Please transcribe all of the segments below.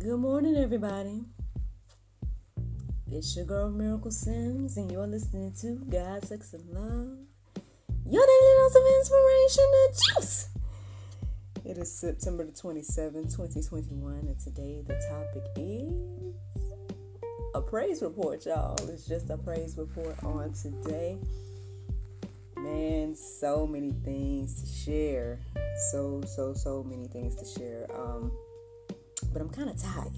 Good morning, everybody. It's your girl Miracle Sims, and you're listening to God, Sex, and Love. Your daily dose of inspiration and juice. It is September the 27th, 2021, and today the topic is a praise report, y'all. It's just a praise report on today. Man, so many things to share. So many things to share. But I'm kind of tired.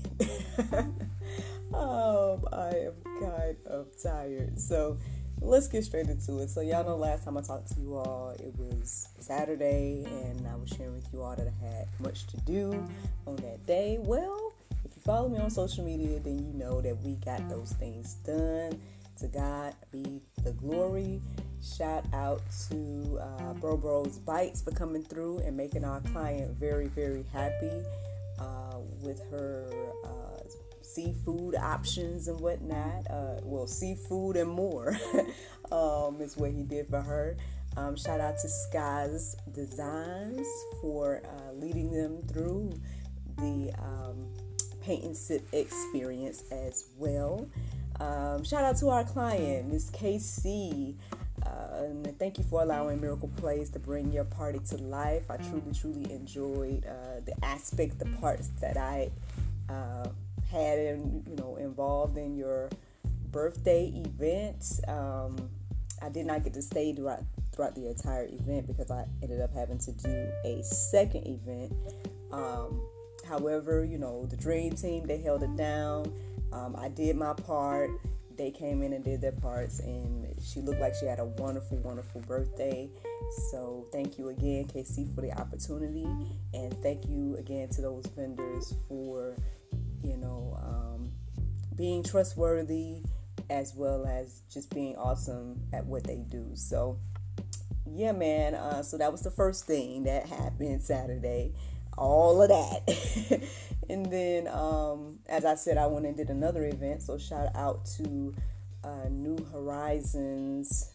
I am kind of tired. So let's get straight into it. So y'all know last time I talked to you all, it was Saturday, and I was sharing with you all that I had much to do on that day. Well, if you follow me on social media, then you know that we got those things done. To God be the glory. Shout out to Proverbs Bites for coming through and making our client very, very happy with her seafood options and whatnot. Seafood and more is what he did for her. Shout out to Sky's Designs for leading them through the paint and sip experience as well. Shout out to our client, Miss KC. And thank you for allowing Miracle Plays to bring your party to life. I truly enjoyed the parts that I had involved in your birthday event. I did not get to stay throughout the entire event because I ended up having to do a second event. However, the Dream Team, they held it down. I did my part. They came in and did their parts, and she looked like she had a wonderful birthday. So thank you again, KC, for the opportunity, and thank you again to those vendors for being trustworthy as well as just being awesome at what they do. So yeah, man. So that was the first thing that happened Saturday. All of that. And then, as I said, I went and did another event. So shout out to New Horizons.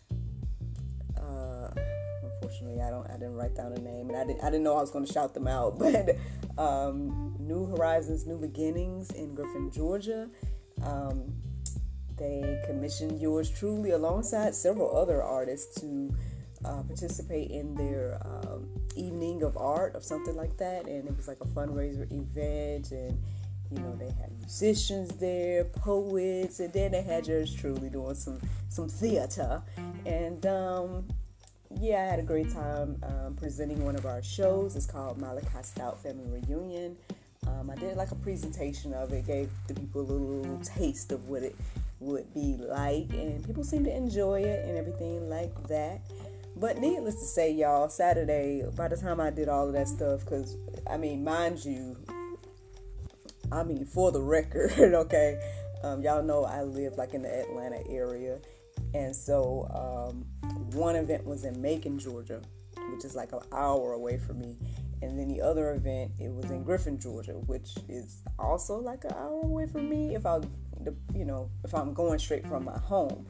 Unfortunately, I didn't write down a name, and I didn't know I was going to shout them out. But New Horizons, New Beginnings in Griffin, Georgia. They commissioned yours truly alongside several other artists to participate in their evening of art or something like that, and it was like a fundraiser event, and they had musicians there, poets, and then they had yours truly doing some theater. And I had a great time presenting one of our shows. It's called Malachi Stout Family Reunion. I did like a presentation of it, gave the people a little taste of what it would be like, and people seemed to enjoy it and everything like that. But needless to say, y'all, Saturday, by the time I did all of that stuff, because, mind you, for the record, okay, y'all know I live, in the Atlanta area, and so one event was in Macon, Georgia, which is like an hour away from me, and then the other event, it was in Griffin, Georgia, which is also like an hour away from me if I'm going straight from my home.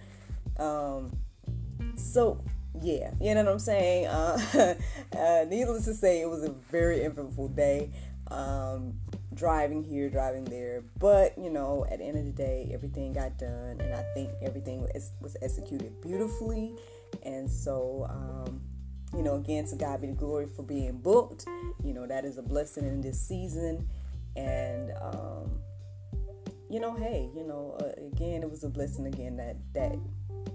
So yeah, you know what I'm saying? Needless to say, it was a very eventful day. Driving here, driving there. But, at the end of the day, everything got done. And I think everything was executed beautifully. And so, again, to God be the glory for being booked. That is a blessing in this season. And, again, it was a blessing again that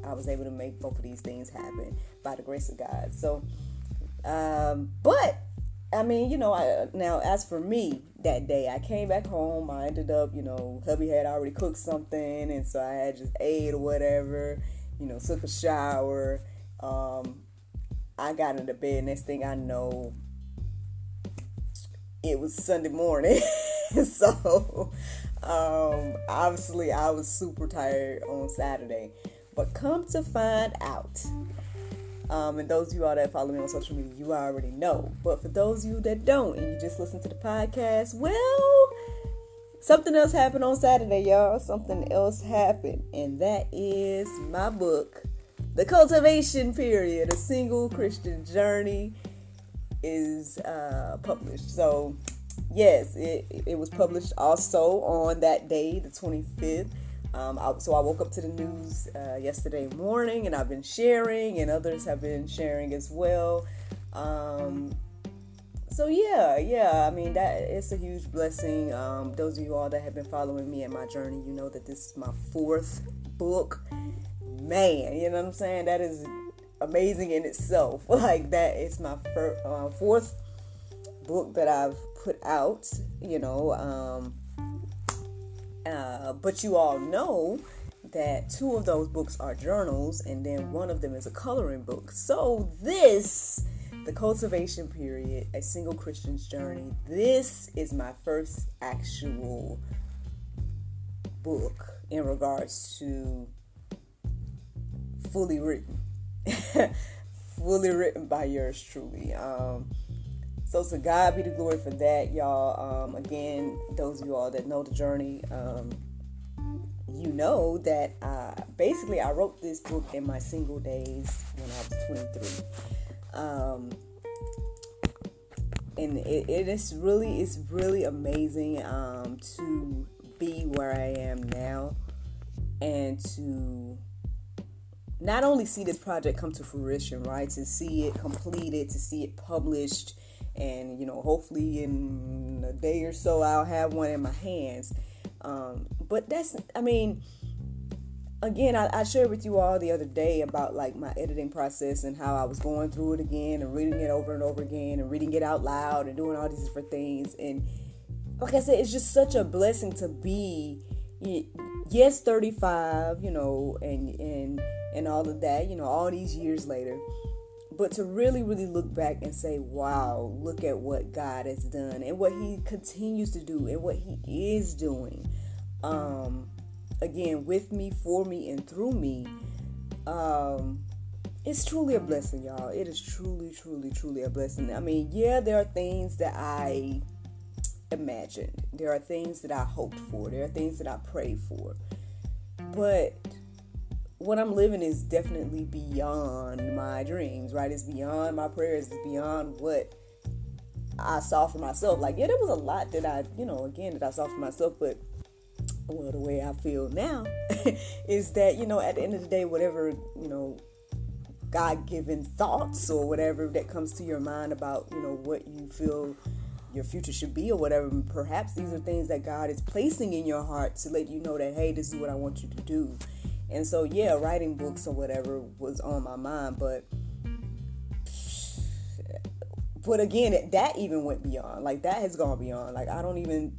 I was able to make both of these things happen by the grace of God. So, now as for me that day, I came back home. I ended up, hubby had already cooked something, and so I had just ate or whatever, took a shower. I got into bed. Next thing I know, it was Sunday morning. So, obviously I was super tired on Saturday. But come to find out, and those of you all that follow me on social media, you already know. But for those of you that don't, and you just listen to the podcast, well, something else happened on Saturday, y'all. Something else happened, and that is my book, The Cultivation Period, A Single Christian Journey, is published. So yes, it was published also on that day, the 25th. So I woke up to the news yesterday morning, and I've been sharing, and others have been sharing as well. So yeah. I mean, that it's a huge blessing. Those of you all that have been following me in my journey, you know that this is my fourth book. Man, you know what I'm saying? That is amazing in itself. Like, that is my fourth book that I've put out. But you all know that two of those books are journals, and then one of them is a coloring book. So the Cultivation Period, A Single Christian's Journey, this is my first actual book in regards to fully written. Fully written by yours truly. So to God be the glory for that, y'all. Again, those of you all that know the journey, you know that I wrote this book in my single days when I was 23. And it's really amazing to be where I am now, and to not only see this project come to fruition, right? To see it completed, to see it published, and hopefully in a day or so I'll have one in my hands. But again, I shared with you all the other day about like my editing process and how I was going through it again and reading it over and over again and reading it out loud and doing all these different things. And like I said, it's just such a blessing to be, yes, 35, and all of that, all these years later. But to really, really look back and say, wow, look at what God has done and what he continues to do and what he is doing. Again, with me, for me, and through me. It's truly a blessing, y'all. It is truly, truly, truly a blessing. I mean, yeah, there are things that I imagined. There are things that I hoped for. There are things that I prayed for. But what I'm living is definitely beyond my dreams, right? It's beyond my prayers. It's beyond what I saw for myself. Like, yeah, there was a lot that that I saw for myself, but the way I feel now is that, at the end of the day, whatever, God-given thoughts or whatever that comes to your mind about, what you feel your future should be or whatever, perhaps these are things that God is placing in your heart to let you know that, hey, this is what I want you to do. And so, yeah, writing books or whatever was on my mind, but again, that even went beyond. Like, that has gone beyond. Like, I don't even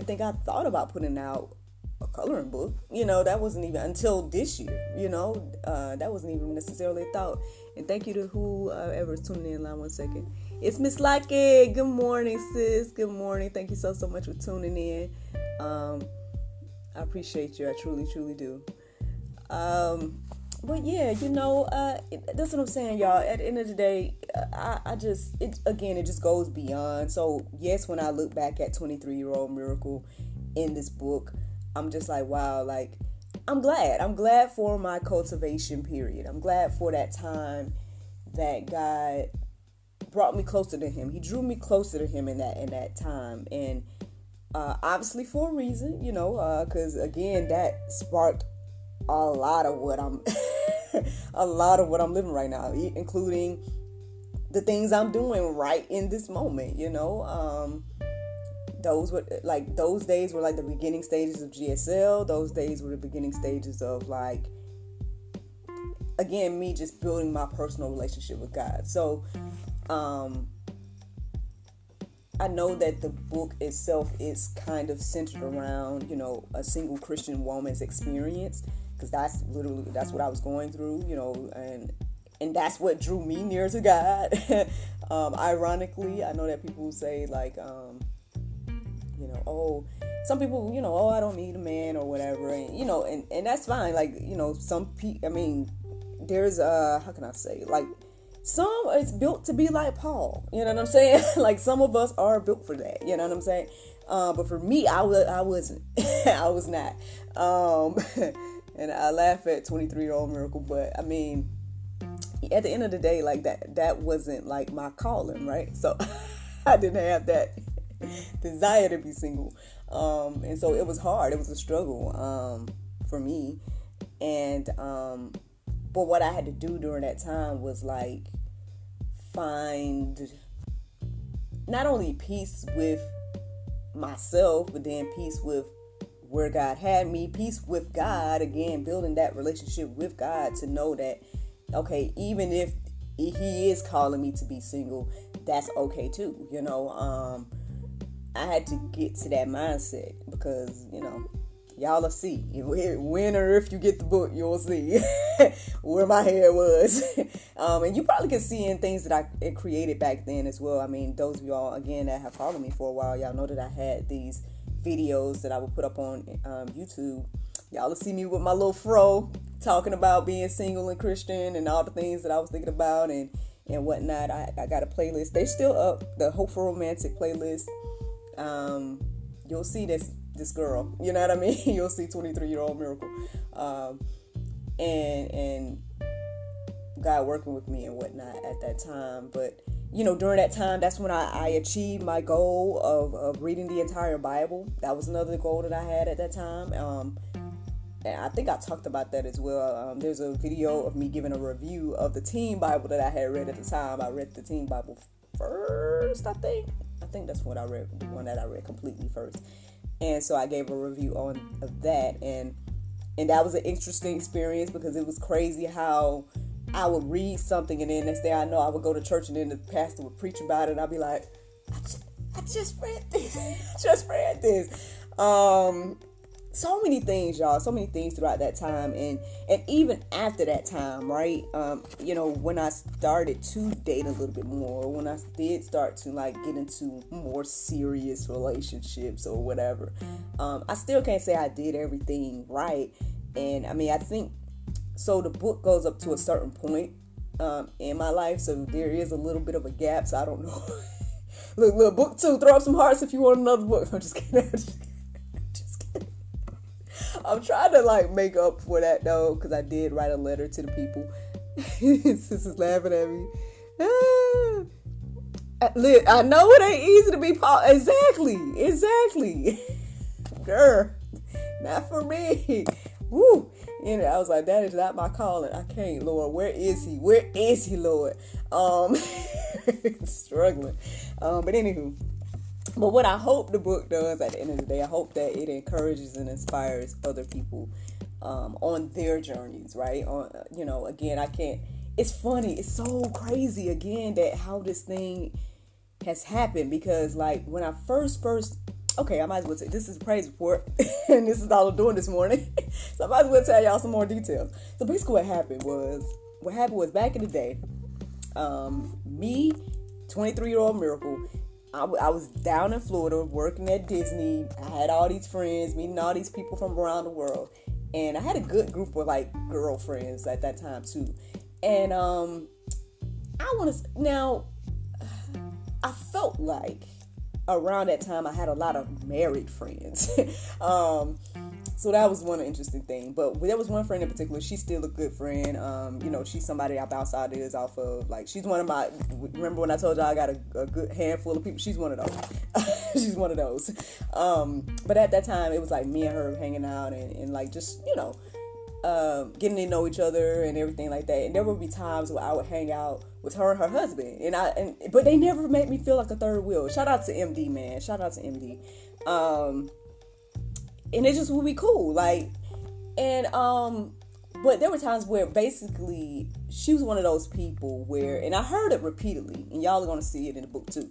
think I thought about putting out a coloring book. That wasn't even until this year. That wasn't even necessarily a thought. And thank you to whoever is tuning in. Line 1 second. It's Miss Like It. Good morning, sis. Good morning. Thank you so much for tuning in. I appreciate you. I truly, truly do. But yeah, that's what I'm saying, y'all. At the end of the day, it just goes beyond. So yes, when I look back at 23-year-old Miracle in this book, I'm just like, wow, like, I'm glad for my cultivation period. I'm glad for that time that God brought me closer to him. He drew me closer to him in that time. And obviously for a reason, because again, that sparked a lot of what I'm living right now, including the things I'm doing right in this moment. Those days were like the beginning stages of GSL. Those days were the beginning stages of, like, again, me just building my personal relationship with God. So I know that the book itself is kind of centered around, a single Christian woman's experience, because that's what I was going through, and that's what drew me near to God. Ironically, I know that people say, like, some people, I don't need a man or whatever, and that's fine. Like, some people, there's how can I say, like, some is built to be like Paul, you know what I'm saying? Like, some of us are built for that, you know what I'm saying? But for me, I wasn't. I was not. And I laugh at 23-year-old Miracle, but at the end of the day, like, that wasn't like my calling, right? So I didn't have that desire to be single. And so it was hard. It was a struggle for me. And but what I had to do during that time was like find not only peace with myself, but then peace with where God had me, peace with God, again, building that relationship with God to know that, okay, even if He is calling me to be single, that's okay too. I had to get to that mindset because, y'all will see. When or if you get the book, you'll see where my head was. And you probably can see in things that I created back then as well. I mean, those of y'all, again, that have followed me for a while, y'all know that I had these videos that I would put up on YouTube. Y'all will see me with my little fro talking about being single and Christian and all the things that I was thinking about and whatnot. I got a playlist. They're still up, the Hope for Romantic playlist. You'll see this girl, you know what I mean? You'll see 23-year-old Miracle. And God working with me and whatnot at that time. But, during that time, that's when I achieved my goal of reading the entire Bible. That was another goal that I had at that time. And I think I talked about that as well. There's a video of me giving a review of the Teen Bible that I had read at the time. I read the Teen Bible first, I think. I think that's what I read, the one that I read completely first. And so I gave a review of that. And that was an interesting experience because it was crazy how I would read something and then next day I know I would go to church and then the pastor would preach about it and I'd be like, I just read this. So many things, y'all. So many things throughout that time. And even after that time, right? When I started to date a little bit more, when I did start to like get into more serious relationships or whatever, I still can't say I did everything right. And I mean, I think, so the book goes up to a certain point in my life. So there is a little bit of a gap. So I don't know. Look, book 2, throw up some hearts if you want another book. I'm just kidding. I'm trying to like make up for that though, because I did write a letter to the people. Sis is laughing at me. I know it ain't easy to be exactly. Girl, not for me. Woo. I was like, that is not my calling. I can't, Lord. Where is he? Where is he, Lord? Struggling. But anywho. But what I hope the book does at the end of the day, I hope that it encourages and inspires other people on their journeys, right? Again, it's funny. It's so crazy, again, that how this thing has happened. Because, like, when I first, okay, I might as well say, this is a praise report, and this is all I'm doing this morning. So I might as well tell y'all some more details. So basically what happened was back in the day, me, 23-year-old Miracle, I was down in Florida working at Disney. I had all these friends, meeting all these people from around the world. And I had a good group of like girlfriends at that time too. And I felt like around that time I had a lot of married friends. So that was one interesting thing. But there was one friend in particular. She's still a good friend. She's somebody I bounce ideas off of. Like, she's one of my, remember when I told y'all I got a good handful of people? She's one of those. She's one of those. But at that time, it was like me and her hanging out and like just, getting to know each other and everything like that. And there would be times where I would hang out with her and her husband. But they never made me feel like a third wheel. Shout out to MD, man. Shout out to MD. And it just would be cool. Like, but there were times where basically she was one of those people where, and I heard it repeatedly, and y'all are going to see it in the book too.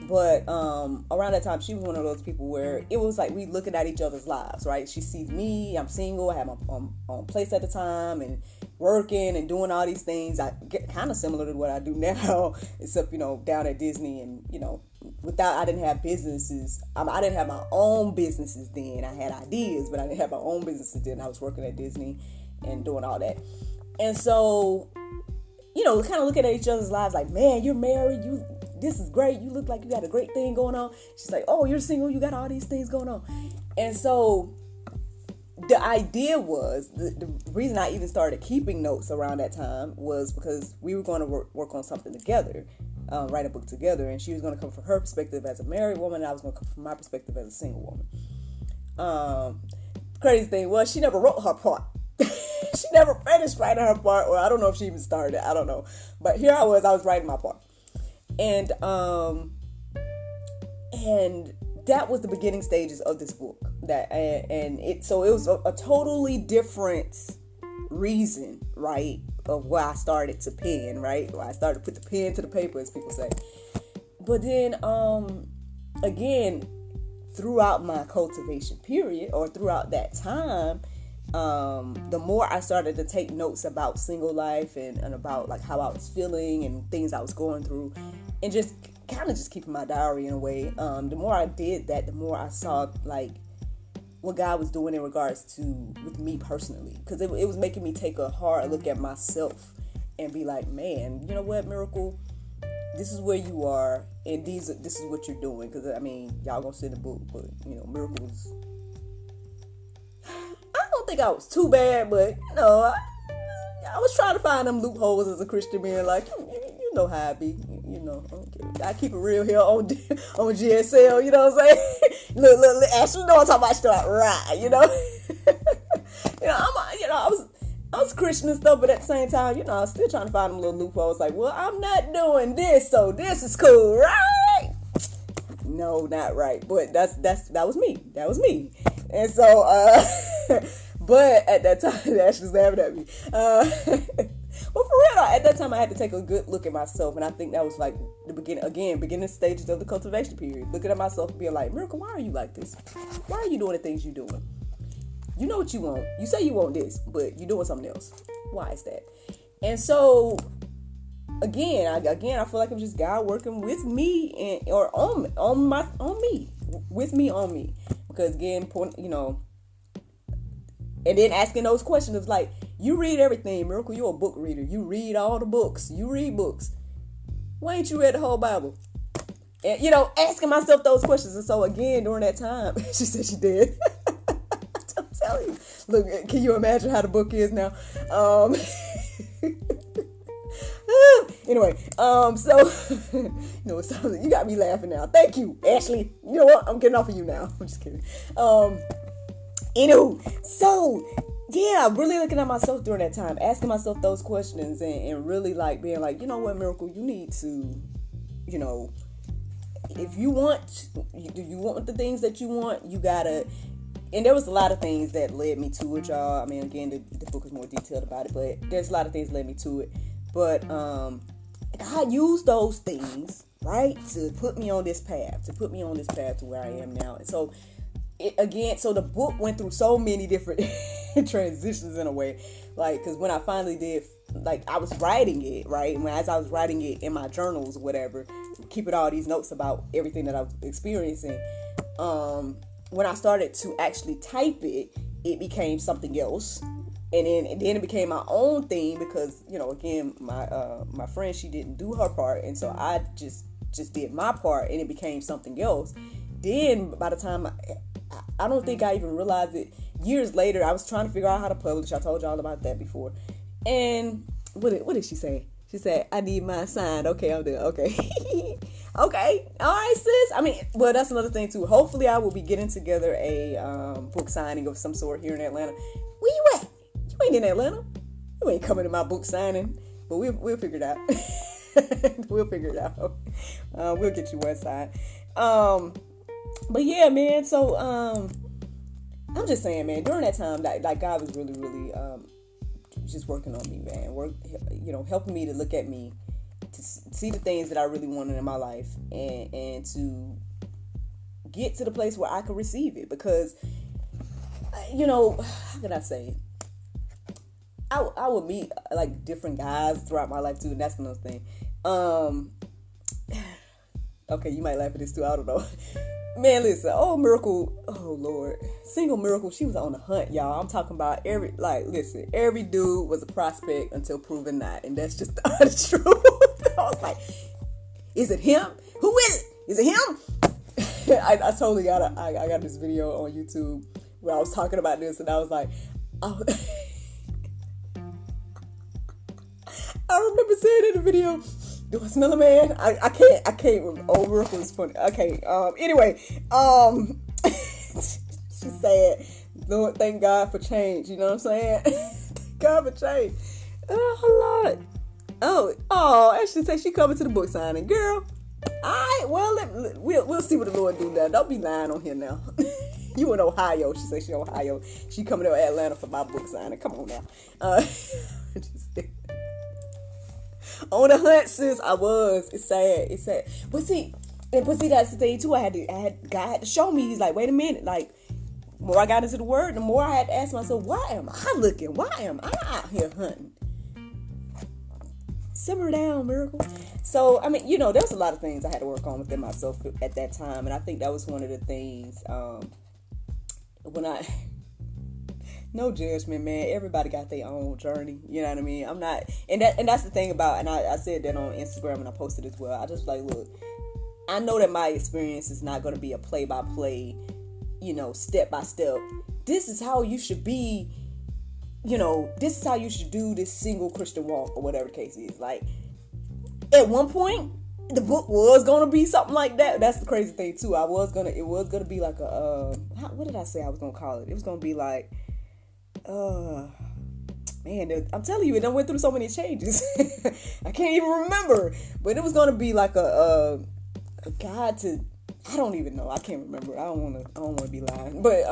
But around that time, she was one of those people where it was like we looking at each other's lives, right? She sees me, I'm single, I have my own place at the time, and working and doing all these things. I get kind of similar to what I do now, except, down at Disney and, I didn't have businesses. I didn't have my own businesses then. I had ideas, but I didn't have my own businesses then. I was working at Disney and doing all that. And so, kind of looking at each other's lives like, man, you're married. This is great. You look like you got a great thing going on. She's like, oh, you're single. You got all these things going on. And so the idea was, the reason I even started keeping notes around that time was because we were going to work on something together. write a book together, and she was going to come from her perspective as a married woman, and I was going to come from my perspective as a single woman. Crazy thing was, she never wrote her part. She never finished writing her part, or I don't know if she even started. I don't know, but here I was writing my part, and that was the beginning stages of this book. So it was a totally different reason, right, of why I started to pen, right? Why I started to put the pen to the paper, as people say. But then, again, throughout my cultivation period, or throughout that time, the more I started to take notes about single life and about like how I was feeling and things I was going through, and just kind of just keeping my diary in a way. The more I did that, the more I saw like what God was doing in regards to with me personally, because it was making me take a hard look at myself and be like, man, you know what, Miracle, this is where you are, and this is what you're doing. Because I mean, y'all gonna see in the book, but you know, Miracle was, I don't think I was too bad, but you know, I was trying to find them loopholes as a Christian man. Like, you know how I be, you know. I keep it real here on GSL, you know what I'm saying? look, Ashley, you know I'm talking about stuff, right? You know, I was Christian and stuff, but at the same time, you know, I was still trying to find them little loopholes. Like, well, I'm not doing this, so this is cool, right? No, not right. But that was me. That was me. And so, but at that time, Ashley's laughing at me. Well, for real, at that time, I had to take a good look at myself, and I think that was like the beginning stages of the cultivation period. Looking at myself and being like, Miracle, why are you like this? Why are you doing the things you're doing? You know what you want. You say you want this, but you're doing something else. Why is that? And so, again, I feel like I'm just God working with me or on me, with me, on me. Because again, you know, and then asking those questions of like, you read everything, Miracle. You're a book reader. You read all the books. You read books. Why ain't you read the whole Bible? And, you know, asking myself those questions. And so, again, during that time, she said she did. I'm telling you. Look, can you imagine how the book is now? Anyway, so, you know, you got me laughing now. Thank you, Ashley. You know what? I'm getting off of you now. I'm just kidding. Anywho, so, yeah, really looking at myself during that time, asking myself those questions and really like being like, you know what, Miracle, you need to, you know, if you want, do you want the things that you want, you gotta, and there was a lot of things that led me to it, y'all. I mean, again, the book is more detailed about it, but there's a lot of things that led me to it. But God used those things, right, to put me on this path, to where I am now. And so, so the book went through so many different transitions in a way, like, because when I finally did, like, I was writing it, right, and as I was writing it in my journals or whatever, keeping all these notes about everything that I was experiencing, when I started to actually type it, it became something else. And then it became my own thing because, you know, again, my friend, she didn't do her part. And so I just did my part and it became something else. Then by the time I don't think I even realized it. Years later, I was trying to figure out how to publish. I told y'all about that before. And what did she say? She said, I need mine signed. Okay, I'm done. Okay. Okay. All right, sis. I mean, well, that's another thing too. Hopefully I will be getting together a book signing of some sort here in Atlanta. Where you at? You ain't in Atlanta. You ain't coming to my book signing. But we'll figure it out. We'll figure it out. We'll get you one signed. But yeah, man. So I'm just saying, man. During that time, like God was really, really just working on me, man. Helping me to look at me, to see the things that I really wanted in my life, and to get to the place where I could receive it. Because, how can I say? I would meet like different guys throughout my life too, and that's another thing. Okay, you might laugh at this too. I don't know. Man, listen. Oh, Miracle. Oh, Lord. Single Miracle. She was on the hunt, y'all. I'm talking about every dude was a prospect until proven not. And that's just the honest truth. I was like, is it him? Who is it? Is it him? I totally got I got this video on YouTube where I was talking about this, and I was like, oh. I remember saying in the video, Do I smell a man? I can't remember. Oh, Miracle is funny. Okay. Anyway. She said, Lord, thank God for change. You know what I'm saying? Thank God for change. Oh, Lord. Oh, Ashley said she coming to the book signing. Girl, alright, well, we'll see what the Lord do now. Don't be lying on here now. You in Ohio. She said she in Ohio. She coming to Atlanta for my book signing. Come on now. On the hunt, sis, I was. It's sad. But see, that's the thing too. God had to show me. He's like, wait a minute. Like, the more I got into the word, the more I had to ask myself, why am I looking? Why am I out here hunting? Simmer down, Miracle. So, I mean, there's a lot of things I had to work on within myself at that time. And I think that was one of the things, no judgment, man. Everybody got their own journey. You know what I mean? I'm not, and that's the thing about, and I said that on Instagram and I posted as well. I just like, look, I know that my experience is not going to be a play-by-play, step by step. This is how you should be. This is how you should do this single Christian walk or whatever the case is. Like, at one point, the book was going to be something like that. That's the crazy thing too. It was going to be like what did I say I was going to call it? It was going to be like, man, I'm telling you, it done went through so many changes. I can't even remember, but it was going to be like a guide to, I don't even know. I can't remember. I don't want to be lying, but,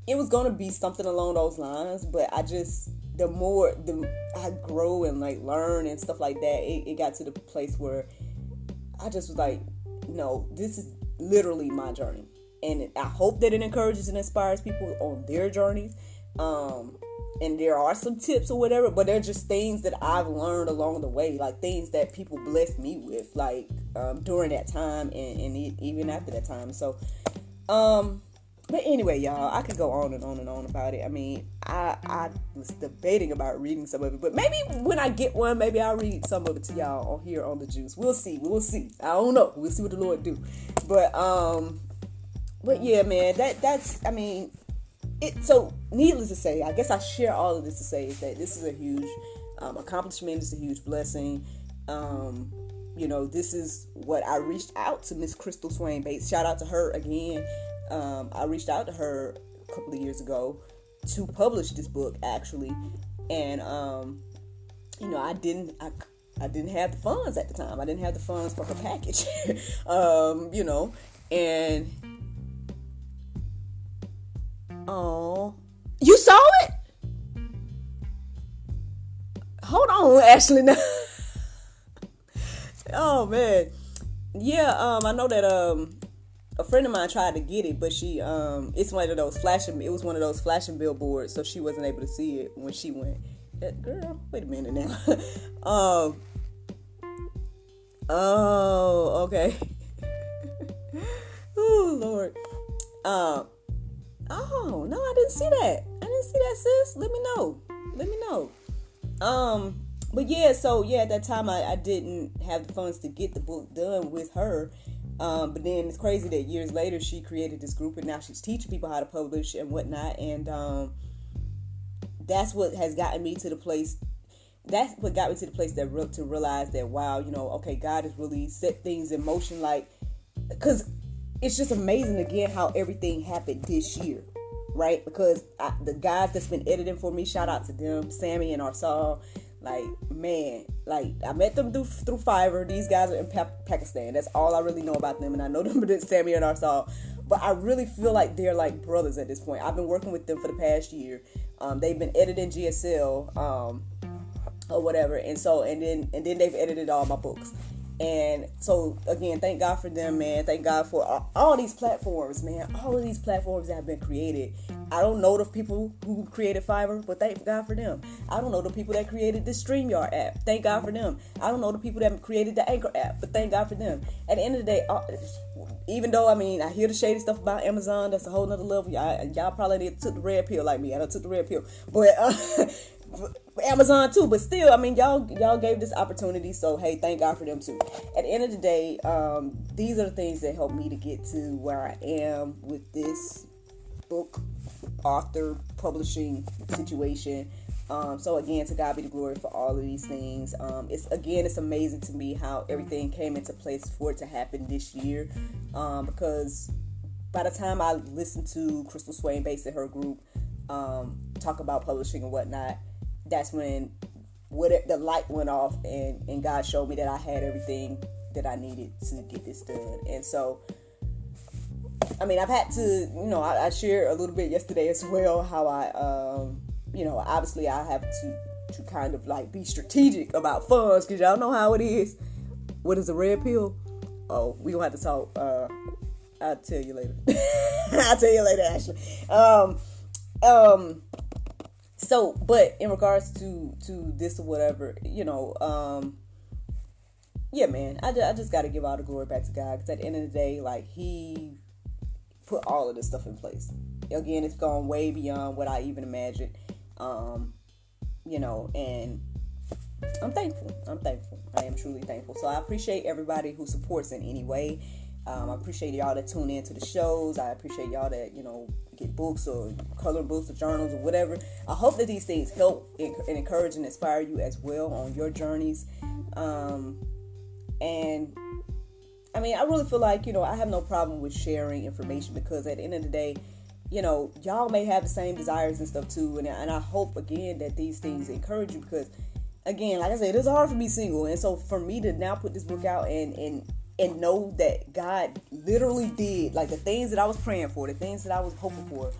it was going to be something along those lines, but the more I grow and like learn and stuff like that, it got to the place where I just was like, no, this is literally my journey. And I hope that it encourages and inspires people on their journeys. And there are some tips or whatever, but they're just things that I've learned along the way, like things that people blessed me with, like during that time and even after that time. So, but anyway, y'all, I could go on and on and on about it. I mean, I was debating about reading some of it, but maybe when I get one, maybe I'll read some of it to y'all on here on the Juice. We'll see. I don't know. We'll see what the Lord do. But yeah, man, that's, I mean, so needless to say, I guess I share all of this to say is that this is a huge accomplishment. It's a huge blessing. This is what I reached out to Miss Crystal Swain Bates. Shout out to her again. I reached out to her a couple of years ago to publish this book, actually, and I didn't have the funds at the time. I didn't have the funds for her package, and you saw it? Hold on, Ashley. Now. Oh man, yeah. I know that a friend of mine tried to get it, but she it's one of those flashing billboards, so she wasn't able to see it when she went. Girl, wait a minute now. Oh, okay. Oh Lord. Oh no, I didn't see that. Sis. Let me know. But yeah, so yeah, at that time I didn't have the funds to get the book done with her. But then it's crazy that years later she created this group and now she's teaching people how to publish and whatnot. And that's what has gotten me to the place. That's what got me to the place to realize that, wow, okay, God has really set things in motion. Like, because it's just amazing again how everything happened this year, right? Because the guys that's been editing for me, shout out to them, Sammy and Arsal. Like, man, like, I met them through Fiverr. These guys are in Pakistan. That's all I really know about them. And I know them, but it's Sammy and Arsal. But I really feel like they're like brothers at this point. I've been working with them for the past year. They've been editing GSL, or whatever. And then they've edited all my books. And so, again, thank God for them, man. Thank God for all these platforms, man. All of these platforms that have been created. I don't know the people who created Fiverr, but thank God for them. I don't know the people that created the StreamYard app. Thank God for them. I don't know the people that created the Anchor app, but thank God for them. At the end of the day, even though, I mean, I hear the shady stuff about Amazon, that's a whole nother level. Y'all probably need to took the red pill like me. I done took the red pill. But Amazon too, but still, I mean, y'all gave this opportunity, so hey, thank God for them too. At the end of the day, these are the things that helped me to get to where I am with this book author publishing situation. So again, to God be the glory for all of these things. It's amazing to me how everything came into place for it to happen this year. Because by the time I listened to Crystal Swain Bates and her group talk about publishing and whatnot, that's when the light went off and God showed me that I had everything that I needed to get this done. And so, I mean, I've had to, I shared a little bit yesterday as well how I, obviously I have to kind of like be strategic about funds, because y'all know how it is. What is a red pill? Oh, we gonna have to talk. I'll tell you later. I'll tell you later, Ashley. So, but in regards to this or whatever, yeah, man, I just got to give all the glory back to God, because at the end of the day, like, He put all of this stuff in place. Again, it's gone way beyond what I even imagined. And I'm thankful. I am truly thankful. So I appreciate everybody who supports in any way. I appreciate y'all that tune in to the shows. I appreciate y'all that, get books or coloring books or journals or whatever. I hope that these things help and encourage and inspire you as well on your journeys. And I mean, I really feel like, I have no problem with sharing information, because at the end of the day, y'all may have the same desires and stuff too. And I hope, again, that these things encourage you, because, again, like I said, it's hard for me single. And so for me to now put this book out and know that God literally did, like, the things that I was praying for, the things that I was hoping for,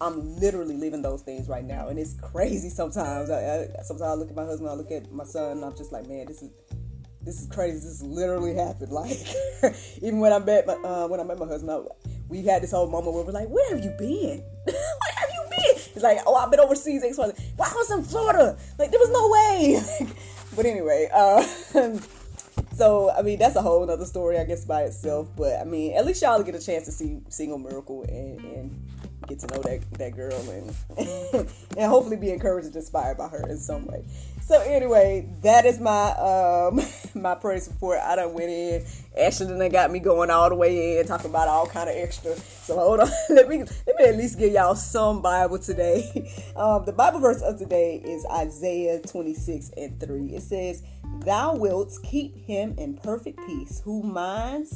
I'm literally living those things right now. And it's crazy sometimes. Sometimes I look at my husband, I look at my son, and I'm just like, man, this is crazy. This literally happened. Like, even when I met my husband, we had this whole moment where we're like, where have you been? Where have you been? It's like, oh, I've been overseas. Well, I was in Florida. Like, there was no way. But anyway, so, I mean, that's a whole other story, I guess, by itself. But, I mean, at least y'all get a chance to see Single Miracle and get to know that girl and and hopefully be encouraged and inspired by her in some way. So anyway, that is my my praise report. I done went in. Ashley done got me going all the way in, talking about all kind of extra. So hold on, let me at least give y'all some Bible today. The Bible verse of today is Isaiah 26:3. It says, "Thou wilt keep him in perfect peace, whose mind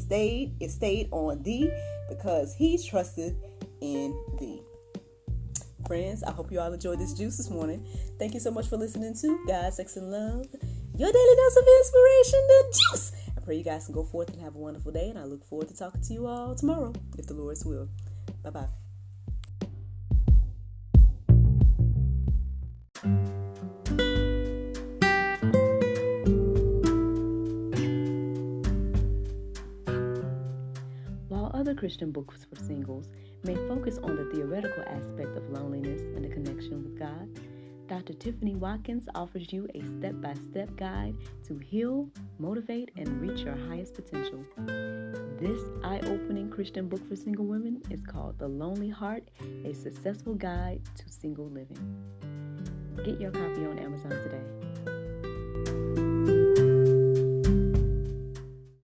is stayed on thee, because he trusteth in thee." Friends, I hope you all enjoyed this juice this morning. Thank you so much for listening to God, Sex, and Love, your daily dose of inspiration, the juice. I pray you guys can go forth and have a wonderful day, and I look forward to talking to you all tomorrow, if the Lord's will. Bye-bye. While other Christian books for singles may focus on the theoretical aspect of loneliness and the connection with God, Dr. Tiffany Watkins offers you a step-by-step guide to heal, motivate, and reach your highest potential. This eye-opening Christian book for single women is called The Lonely Heart, a Successful Guide to Single Living. Get your copy on Amazon today.